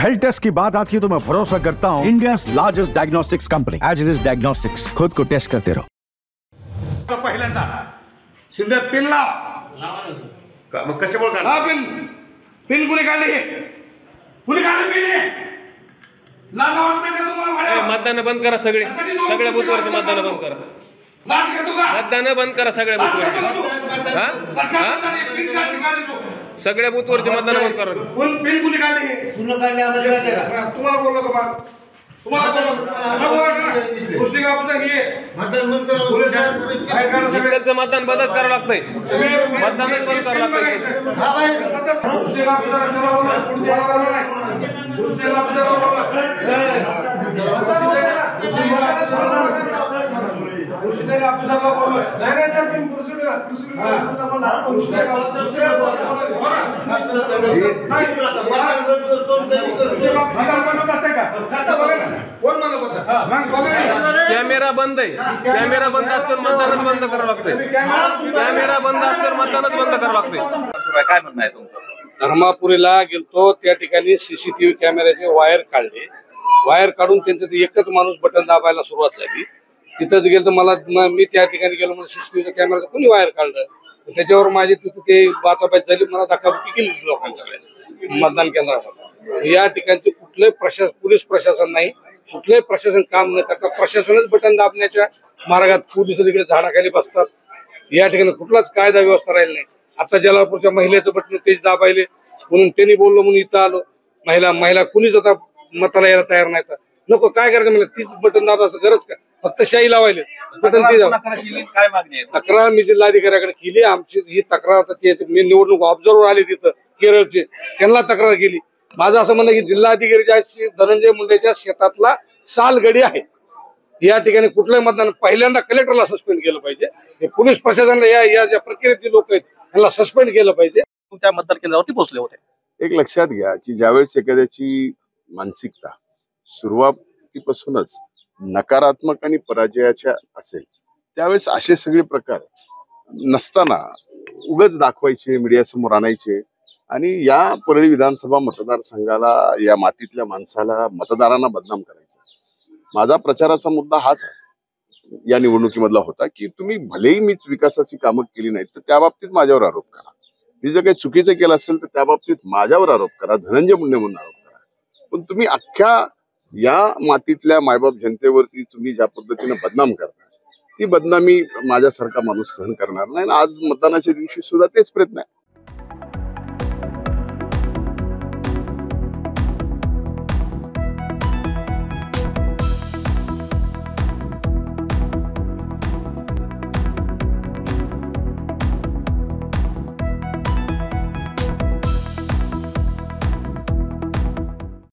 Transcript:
Health taste की बात आती है तो मैं भरोसा करता हूँ इंडिया लार्जेस्ट डायग्नोस्टिक्स कंपनी एजिस डायग्नोस्टिक्स। खुद को टेस्ट करते रहो। पहिल्यांदा शिंदे पिन लाव मग कशामुळे काढला पिन पिन कुणी काढली कुणी काढली पिन लाज वाटत नाही का तुम्हाला? मतदान बंद करा सगळ्या बूथवरचे मतदान बंद करा। लाज घेतो का? मतदान बंद करा सगळ्या बूथवरचे। सगळ्या बूथवरचे मतदान बंद करा। पिन कुणी काढली? सुन्न काढली आम्हाला तुम्हाला बोललो का बा? तुम्हाला मतदान बंद करा। इकडचं मतदान बंदच करावं लागतंय। मतदानच बंद करावं लागतंय। हा भाई कॅमेरा बंद आहे। कॅमेरा बंद असल्यावर मतदानच बंद करावं लागतंय। कॅमेरा बंद असल्यावर मतदानच बंद करावं लागतंय। काय म्हणणं आहे तुमचं? धर्मापुरीला गेलतो, त्या ठिकाणी सीसीटीव्ही कॅमेऱ्याचे वायर काढले। वायर काढून त्यांचं ते एकच माणूस बटन दाबायला सुरुवात झाली। तिथं गेलो मला मी त्या ठिकाणी गेलो, मला सीसीटीव्हीच्या कॅमेऱ्याचं कोणी वायर काढलं, त्याच्यावर माझी तिथे ते बाचाबाच झाली, मला धक्काबुक्की केली लोकांच्या मतदान केंद्रावर। या ठिकाणचे कुठलंही पोलीस प्रशासन नाही, कुठलंही प्रशासन काम न करता प्रशासनच बटन दाबण्याच्या मार्गात पोलीस तिकडे झाडाखाली बसतात। या ठिकाणी कुठलाच कायदा व्यवस्था राहिली नाही। आता जलालपूरच्या महिलेचं बटन तेच दाबायले म्हणून त्यांनी बोललो म्हणून इथं आलो। महिला कुणीच आता मताला यायला तयार नाही। तर नको काय करायचं मला तीच बटन दाबायचं गरज का? फक्त शाही लावायले बटन ते काय मागणी आहे? तक्रार मी जिल्हाधिकाऱ्याकडे केली। आमची ही तक्रार आता मी निवडणूक ऑब्झर्व्हर आले तिथं केरळचे, त्यांना तक्रार केली। माझं असं म्हणणं की जिल्हाधिकारी धनंजय मुंडेच्या शेतातला सालगडी आहे, या ठिकाणी कुठलंही मतदान पहिल्यांदा कलेक्टरला सस्पेंड केलं पाहिजे। हे पोलीस प्रशासनाला या ज्या प्रक्रियेतले लोक आहेत त्यांना सस्पेंड केलं पाहिजे। त्या मतदान केंद्रावरती पोहोचले होते। एक लक्षात घ्या की ज्यावेळेस एखाद्याची मानसिकता सुरुवातीपासूनच नकारात्मक आणि पराजयाच्या असेल त्यावेळेस असे सगळे प्रकार नसताना उगाच दाखवायचे, मीडियासमोर आणायचे आणि या परळी विधानसभा मतदारसंघाला, या मातीतल्या माणसाला, मतदारांना बदनाम करायचं। माझा प्रचाराचा मुद्दा हाच आहे या निवडणुकीमधला होता की तुम्ही भलेही मीच विकासाची कामं केली नाहीत तर त्या बाबतीत माझ्यावर आरोप करा, मी जर काही चुकीचं केलं असेल तर त्या बाबतीत माझ्यावर आरोप करा, धनंजय मुंडे म्हणून आरोप करा। पण तुम्ही अख्ख्या या मातीतल्या मायबाप जनतेवरती तुम्ही ज्या पद्धतीने बदनाम करता ती बदनामी माझ्यासारखा माणूस सहन करणार नाही। आज मतदानाच्या दिवशी सुद्धा तेच प्रयत्न आहे।